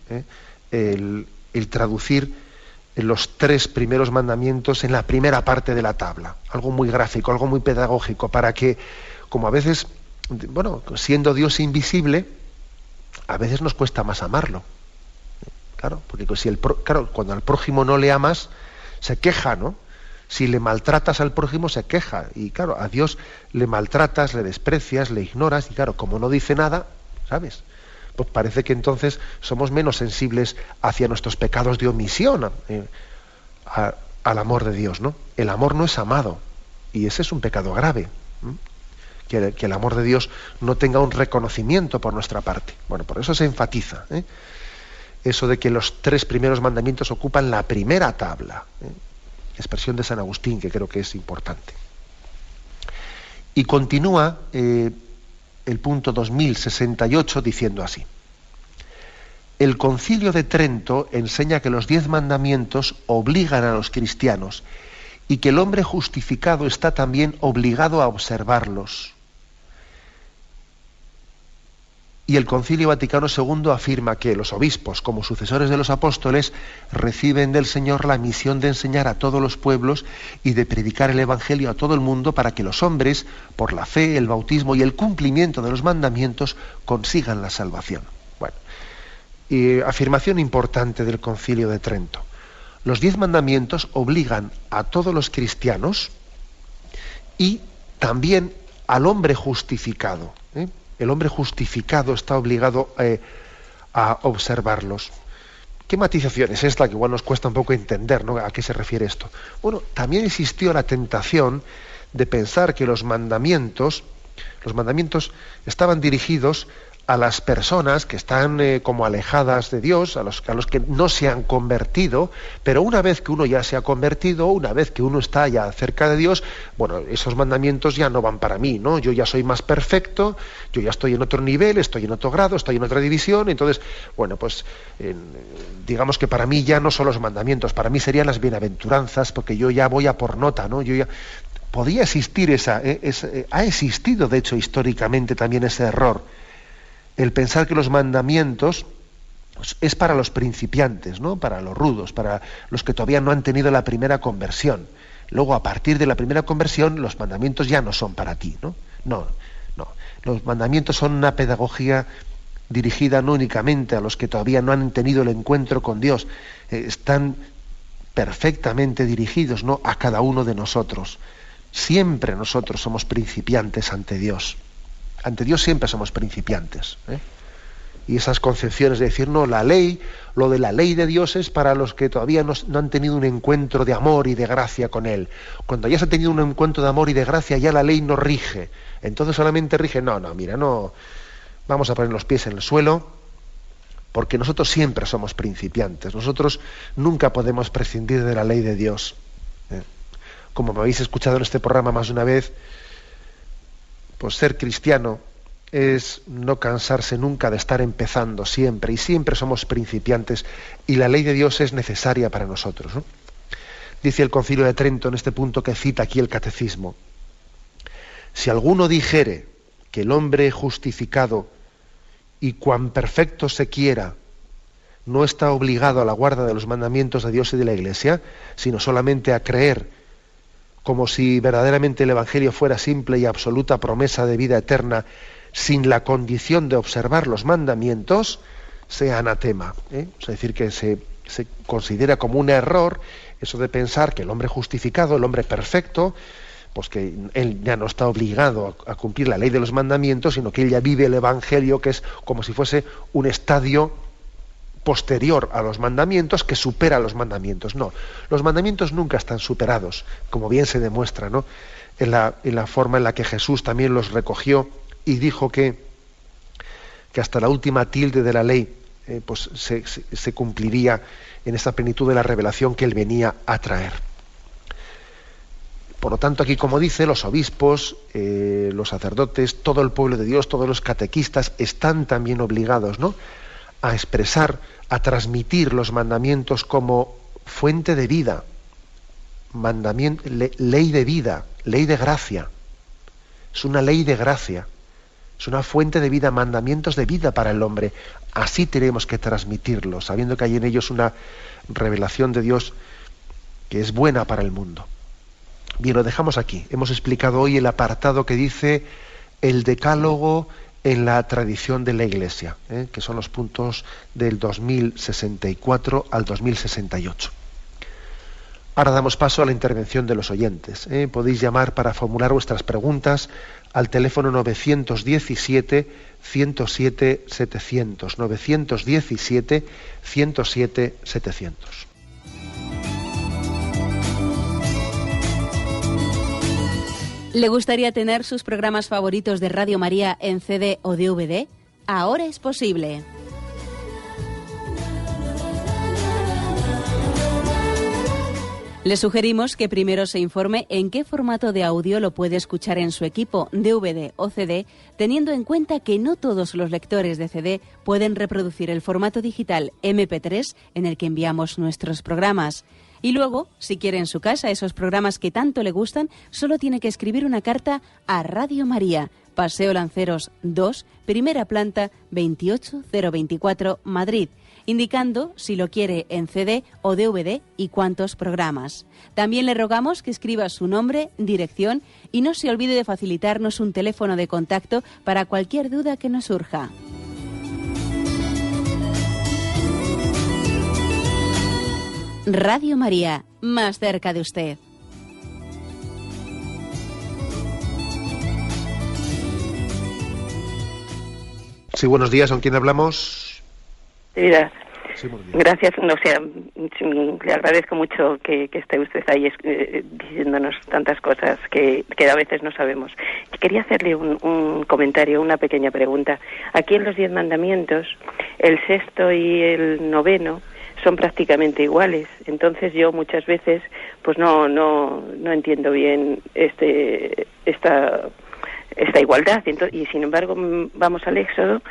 el traducir los 3 primeros mandamientos en la primera parte de la tabla, algo muy gráfico, algo muy pedagógico, para que, como a veces, bueno, siendo Dios invisible, a veces nos cuesta más amarlo. Claro, porque cuando al prójimo no le amas, se queja, ¿no? Si le maltratas al prójimo, se queja. Y claro, a Dios le maltratas, le desprecias, le ignoras, y claro, como no dice nada, ¿sabes? Pues parece que entonces somos menos sensibles hacia nuestros pecados de omisión al amor de Dios, ¿no? El amor no es amado, y ese es un pecado grave. Que el amor de Dios no tenga un reconocimiento por nuestra parte. Bueno, por eso se enfatiza, eso de que los 3 primeros mandamientos ocupan la primera tabla. Expresión de San Agustín, que creo que es importante. Y continúa el punto 2068 diciendo así: el Concilio de Trento enseña que los 10 mandamientos obligan a los cristianos y que el hombre justificado está también obligado a observarlos. Y el Concilio Vaticano II afirma que los obispos, como sucesores de los apóstoles, reciben del Señor la misión de enseñar a todos los pueblos y de predicar el Evangelio a todo el mundo para que los hombres, por la fe, el bautismo y el cumplimiento de los mandamientos, consigan la salvación. Bueno, y afirmación importante del Concilio de Trento. Los 10 mandamientos obligan a todos los cristianos y también al hombre justificado. El hombre justificado está obligado a observarlos. ¿Qué matización es esta? Que igual nos cuesta un poco entender, ¿no? ¿A qué se refiere esto? Bueno, también existió la tentación de pensar que los mandamientos estaban dirigidos a las personas que están como alejadas de Dios, a los que no se han convertido, pero una vez que uno ya se ha convertido, una vez que uno está ya cerca de Dios, bueno, esos mandamientos ya no van para mí, ¿no? Yo ya soy más perfecto, yo ya estoy en otro nivel, estoy en otro grado, estoy en otra división, entonces, bueno, pues digamos que para mí ya no son los mandamientos, para mí serían las bienaventuranzas, porque yo ya voy a por nota, ¿no? Yo ya podía existir ha existido de hecho históricamente también ese error, el pensar que los mandamientos es para los principiantes, ¿no? Para los rudos, para los que todavía no han tenido la primera conversión. Luego, a partir de la primera conversión, los mandamientos ya no son para ti, ¿no? No. Los mandamientos son una pedagogía dirigida no únicamente a los que todavía no han tenido el encuentro con Dios, están perfectamente dirigidos, ¿no?, a cada uno de nosotros. Siempre nosotros somos principiantes ante Dios. Ante Dios siempre somos principiantes, ¿eh? Y esas concepciones de decir, no, la ley, lo de la ley de Dios es para los que todavía no han tenido un encuentro de amor y de gracia con Él. Cuando ya se ha tenido un encuentro de amor y de gracia, ya la ley no rige. Entonces solamente rige, no, vamos a poner los pies en el suelo, porque nosotros siempre somos principiantes. Nosotros nunca podemos prescindir de la ley de Dios, ¿eh? Como me habéis escuchado en este programa más de una vez, pues ser cristiano es no cansarse nunca de estar empezando siempre, y siempre somos principiantes, y la ley de Dios es necesaria para nosotros, ¿no? Dice el Concilio de Trento en este punto que cita aquí el Catecismo: si alguno dijere que el hombre justificado y cuan perfecto se quiera no está obligado a la guarda de los mandamientos de Dios y de la Iglesia, sino solamente a creer como si verdaderamente el Evangelio fuera simple y absoluta promesa de vida eterna, sin la condición de observar los mandamientos, sea anatema, ¿eh? Es decir, que se considera como un error eso de pensar que el hombre justificado, el hombre perfecto, pues que él ya no está obligado a cumplir la ley de los mandamientos, sino que él ya vive el Evangelio, que es como si fuese un estadio posterior a los mandamientos, que supera los mandamientos. No, los mandamientos nunca están superados, como bien se demuestra, ¿no?, en la forma en la que Jesús también los recogió y dijo que hasta la última tilde de la ley pues se cumpliría en esa plenitud de la revelación que él venía a traer. Por lo tanto, aquí, como dice, los obispos, los sacerdotes, todo el pueblo de Dios, todos los catequistas están también obligados, ¿no?, a expresar, a transmitir los mandamientos como fuente de vida, ley de vida, ley de gracia. Es una ley de gracia, es una fuente de vida, mandamientos de vida para el hombre. Así tenemos que transmitirlos, sabiendo que hay en ellos una revelación de Dios que es buena para el mundo. Bien, lo dejamos aquí. Hemos explicado hoy el apartado que dice el decálogo en la tradición de la Iglesia, que son los puntos del 2064 al 2068. Ahora damos paso a la intervención de los oyentes. Podéis llamar para formular vuestras preguntas al teléfono 917-107-700, 917-107-700. ¿Le gustaría tener sus programas favoritos de Radio María en CD o DVD? Ahora es posible. Le sugerimos que primero se informe en qué formato de audio lo puede escuchar en su equipo, DVD o CD, teniendo en cuenta que no todos los lectores de CD pueden reproducir el formato digital MP3 en el que enviamos nuestros programas. Y luego, si quiere en su casa esos programas que tanto le gustan, solo tiene que escribir una carta a Radio María, Paseo Lanceros 2, primera planta, 28024, Madrid, indicando si lo quiere en CD o DVD y cuántos programas. También le rogamos que escriba su nombre, dirección y no se olvide de facilitarnos un teléfono de contacto para cualquier duda que nos surja. Radio María, más cerca de usted. Sí, buenos días, ¿con quién hablamos? Mira, Sí, muy bien. Gracias, le agradezco mucho que esté usted ahí diciéndonos tantas cosas que a veces no sabemos. Quería hacerle un comentario, una pequeña pregunta. Aquí en los 10 mandamientos, el 6º y el 9º son prácticamente iguales. Entonces yo muchas veces pues no entiendo bien esta igualdad. Y sin embargo vamos al Éxodo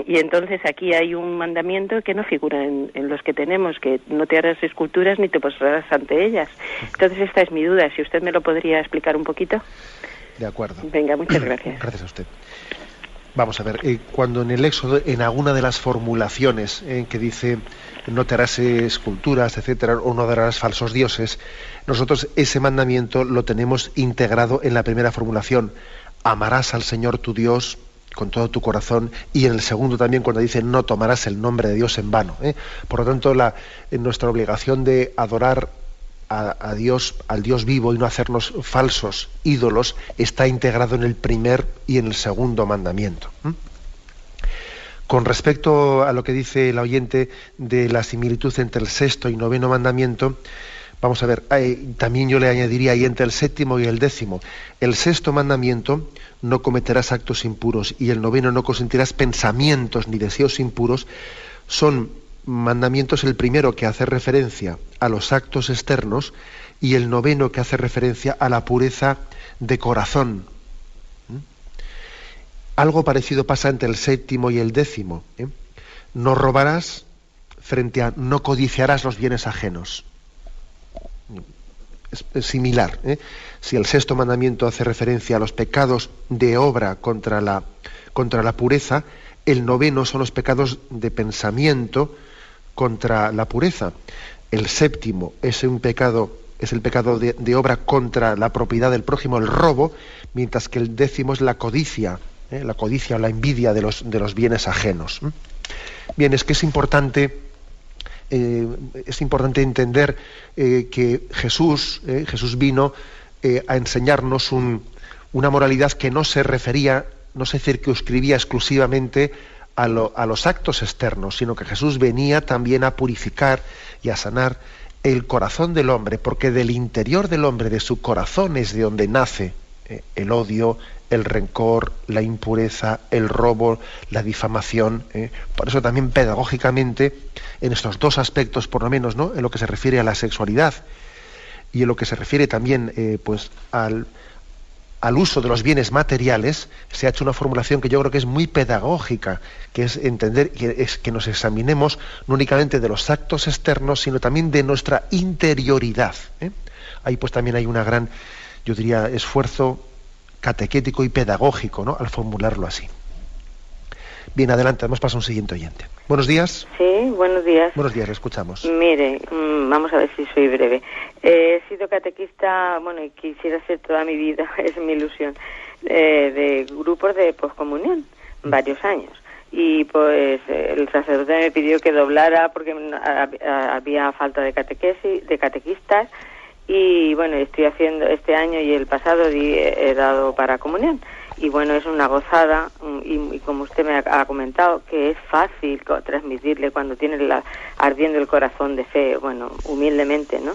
y entonces aquí hay un mandamiento que no figura en los que tenemos, que no te harás esculturas ni te postrarás ante ellas. Entonces esta es mi duda, si usted me lo podría explicar un poquito. De acuerdo. Venga, muchas gracias. Gracias a usted. Vamos a ver, cuando en el Éxodo, en alguna de las formulaciones que dice no te harás esculturas, etcétera, o no adorarás falsos dioses, nosotros ese mandamiento lo tenemos integrado en la primera formulación: amarás al Señor tu Dios con todo tu corazón, y en el segundo también cuando dice no tomarás el nombre de Dios en vano. Por lo tanto, nuestra obligación de adorar a Dios, al Dios vivo, y no hacernos falsos ídolos, está integrado en el primer y en el segundo mandamiento. Con respecto a lo que dice el oyente de la similitud entre el 6º y 9º mandamiento, vamos a ver, también yo le añadiría ahí entre el 7º y el 10º. El 6º mandamiento: no cometerás actos impuros, y el 9º: no consentirás pensamientos ni deseos impuros. Son mandamientos, el primero que hace referencia a los actos externos y el 9º que hace referencia a la pureza de corazón. Algo parecido pasa entre el 7º y el 10º. No robarás frente a no codiciarás los bienes ajenos. Es similar. Si el 6º mandamiento hace referencia a los pecados de obra contra la pureza, el 9º son los pecados de pensamiento contra la pureza. El 7º es el pecado de obra contra la propiedad del prójimo, el robo, mientras que el 10º es la codicia o la envidia de los bienes ajenos. Bien, es que es importante entender que Jesús vino a enseñarnos una moralidad que no se circunscribía exclusivamente a los actos externos, sino que Jesús venía también a purificar y a sanar el corazón del hombre, porque del interior del hombre, de su corazón, es de donde nace el odio, el rencor, la impureza, el robo, la difamación. Por eso también pedagógicamente, en estos dos aspectos por lo menos, ¿no?, en lo que se refiere a la sexualidad y en lo que se refiere también pues al uso de los bienes materiales, se ha hecho una formulación que yo creo que es muy pedagógica, que es entender que nos examinemos no únicamente de los actos externos, sino también de nuestra interioridad. Ahí pues también hay una gran, yo diría, esfuerzo catequético y pedagógico, ¿no?, al formularlo así. Bien, adelante, vamos a pasar a un siguiente oyente. Buenos días. Sí, buenos días. Buenos días, le escuchamos. Mire, vamos a ver si soy breve. He sido catequista, y quisiera ser toda mi vida, es mi ilusión, de grupos de poscomunión, varios años. Y pues el sacerdote me pidió que doblara porque había falta de catequistas. Y bueno, estoy haciendo este año y el pasado he dado para comunión. Y bueno, es una gozada, y como usted me ha comentado, que es fácil transmitirle cuando tiene ardiendo el corazón de fe, humildemente, ¿no?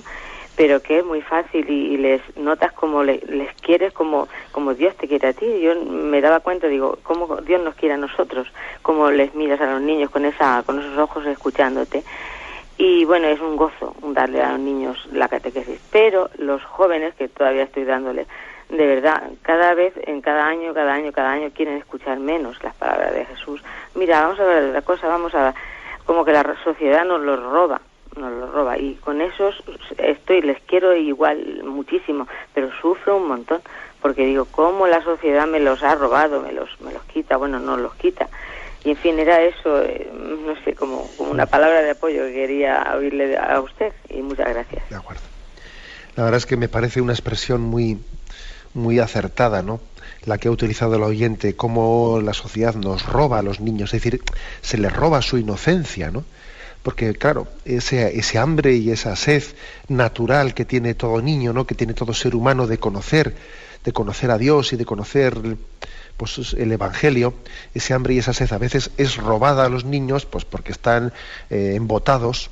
Pero que es muy fácil y les notas como les quieres, como Dios te quiere a ti. Yo me daba cuenta, digo, cómo Dios nos quiere a nosotros, cómo les miras a los niños con esos ojos escuchándote. Y bueno, es un gozo darle a los niños la catequesis. Pero los jóvenes, que todavía estoy dándole, de verdad, cada año quieren escuchar menos las palabras de Jesús. Mira, vamos a ver otra cosa, como que la sociedad nos lo roba, y con esos les quiero igual muchísimo, pero sufro un montón, porque digo, ¿cómo la sociedad me los ha robado, me los quita? Nos los quita. Y en fin, era eso, no sé, como una palabra de apoyo que quería oírle a usted, y muchas gracias. De acuerdo. La verdad es que me parece una expresión muy acertada, ¿no?, la que ha utilizado el oyente, cómo la sociedad nos roba a los niños, es decir, se les roba su inocencia, ¿no? Porque claro, ese hambre y esa sed natural que tiene todo niño, ¿no?, que tiene todo ser humano de conocer a Dios y de conocer pues el Evangelio, ese hambre y esa sed a veces es robada a los niños, pues porque están embotados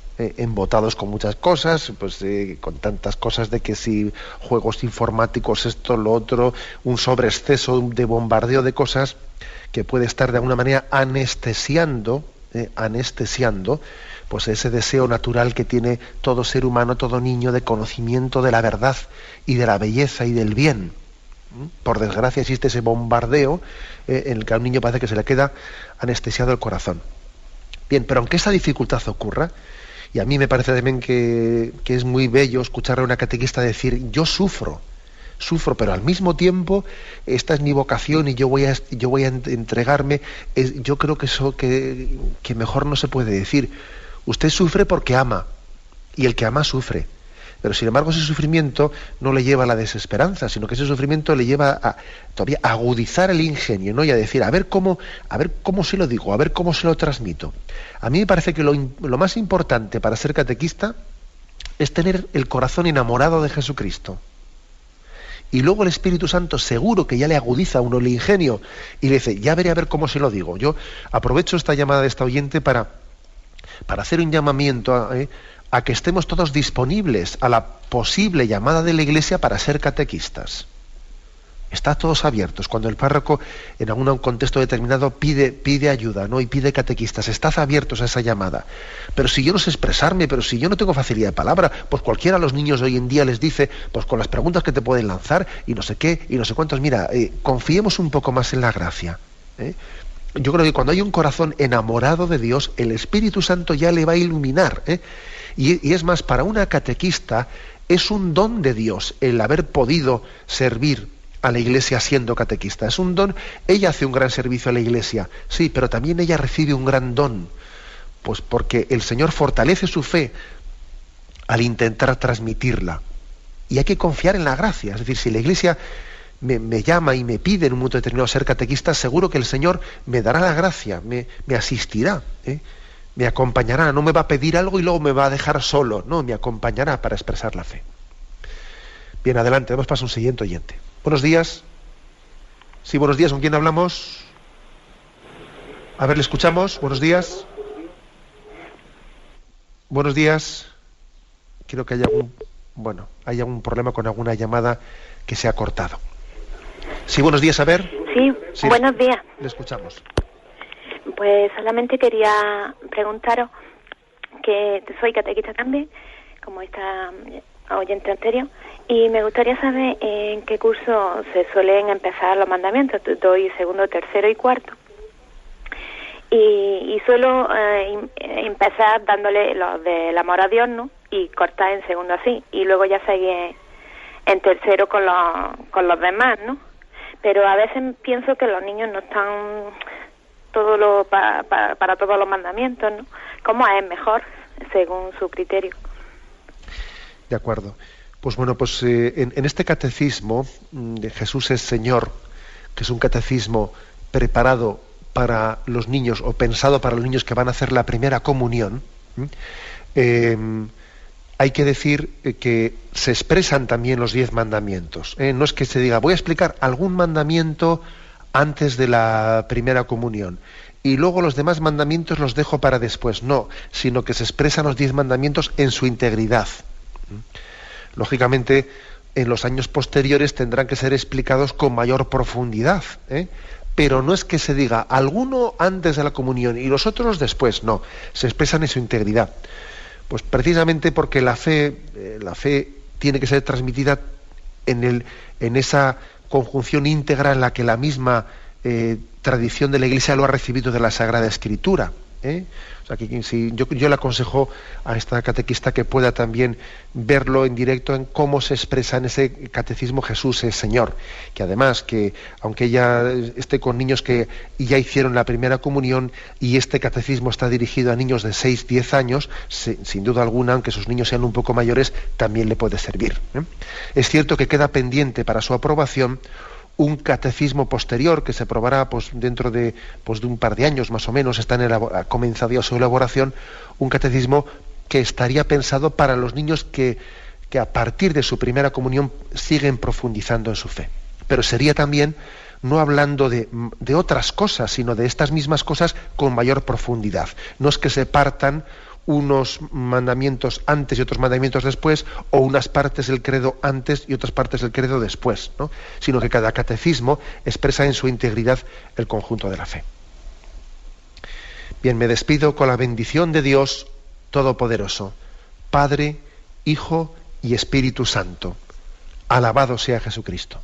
con muchas cosas, pues con tantas cosas de que si juegos informáticos, esto, lo otro, un sobreexceso de bombardeo de cosas que puede estar de alguna manera anestesiando pues ese deseo natural que tiene todo ser humano, todo niño, de conocimiento de la verdad y de la belleza y del bien. Por desgracia existe ese bombardeo en el que a un niño parece que se le queda anestesiado el corazón. Bien, pero aunque esa dificultad ocurra, y a mí me parece también que es muy bello escuchar a una catequista decir, yo sufro, pero al mismo tiempo esta es mi vocación y yo voy a entregarme. Yo creo que eso que mejor no se puede decir. Usted sufre porque ama, y el que ama sufre. Pero sin embargo ese sufrimiento no le lleva a la desesperanza, sino que ese sufrimiento le lleva a todavía a agudizar el ingenio, ¿no? Y a decir, a ver cómo se lo digo, a ver cómo se lo transmito. A mí me parece que lo más importante para ser catequista es tener el corazón enamorado de Jesucristo. Y luego el Espíritu Santo seguro que ya le agudiza a uno el ingenio y le dice, ya veré a ver cómo se lo digo. Yo aprovecho esta llamada de esta oyente para hacer un llamamiento a que estemos todos disponibles a la posible llamada de la Iglesia para ser catequistas. Estad todos abiertos. Cuando el párroco en algún contexto determinado pide ayuda, ¿no? Y pide catequistas, estad abiertos a esa llamada. Pero si yo no sé expresarme, pero si yo no tengo facilidad de palabra, pues cualquiera a los niños de hoy en día les dice, pues con las preguntas que te pueden lanzar y no sé qué, y no sé cuántos. Mira, confiemos un poco más en la gracia. Yo creo que cuando hay un corazón enamorado de Dios, el Espíritu Santo ya le va a iluminar. Y es más, para una catequista es un don de Dios el haber podido servir a la Iglesia siendo catequista. Es un don. Ella hace un gran servicio a la Iglesia, sí, pero también ella recibe un gran don, pues porque el Señor fortalece su fe al intentar transmitirla. Y hay que confiar en la gracia. Es decir, si la Iglesia me llama y me pide en un momento determinado ser catequista, seguro que el Señor me dará la gracia, me asistirá, me acompañará, no me va a pedir algo y luego me va a dejar solo, no, me acompañará para expresar la fe. Bien, adelante, vamos para un siguiente oyente. Buenos días. Sí, buenos días, ¿con quién hablamos? A ver, le escuchamos. Buenos días. Buenos días. Creo que hay algún problema con alguna llamada que se ha cortado. Sí, buenos días, a ver. Sí, buenos días. Le escuchamos. Pues solamente quería preguntaros, que soy catequista también, como esta oyente anterior, y me gustaría saber en qué curso se suelen empezar los mandamientos. Doy segundo, tercero y cuarto. Y suelo empezar dándole los del amor a Dios, ¿no? Y cortar en segundo así, y luego ya seguir en tercero con los demás, ¿no? Pero a veces pienso que los niños no están para todos los mandamientos, ¿no? ¿Cómo es mejor según su criterio? De acuerdo. Pues bueno, pues en este catecismo de Jesús es Señor, que es un catecismo preparado para los niños o pensado para los niños que van a hacer la primera comunión, hay que decir que se expresan también los 10 mandamientos. No es que se diga, voy a explicar algún mandamiento antes de la primera comunión y luego los demás mandamientos los dejo para después. No, sino que se expresan los 10 mandamientos en su integridad. Lógicamente, en los años posteriores tendrán que ser explicados con mayor profundidad, pero no es que se diga alguno antes de la comunión y los otros después, no, se expresan en su integridad. Pues precisamente porque la fe tiene que ser transmitida en esa conjunción íntegra en la que la misma tradición de la Iglesia lo ha recibido de la Sagrada Escritura. O sea, que si yo le aconsejo a esta catequista que pueda también verlo en directo en cómo se expresa en ese catecismo Jesús es Señor, que además que aunque ella esté con niños que ya hicieron la primera comunión y este catecismo está dirigido a niños de 6-10 años, sin duda alguna, aunque sus niños sean un poco mayores, también le puede servir. Es cierto que queda pendiente para su aprobación un catecismo posterior que se aprobará dentro de un par de años más o menos, ha comenzado ya su elaboración, un catecismo que estaría pensado para los niños que a partir de su primera comunión siguen profundizando en su fe. Pero sería también no hablando de otras cosas, sino de estas mismas cosas con mayor profundidad. No es que se partan unos mandamientos antes y otros mandamientos después, o unas partes del credo antes y otras partes del credo después, ¿no? Sino que cada catecismo expresa en su integridad el conjunto de la fe. Bien, me despido con la bendición de Dios Todopoderoso, Padre, Hijo y Espíritu Santo. Alabado sea Jesucristo.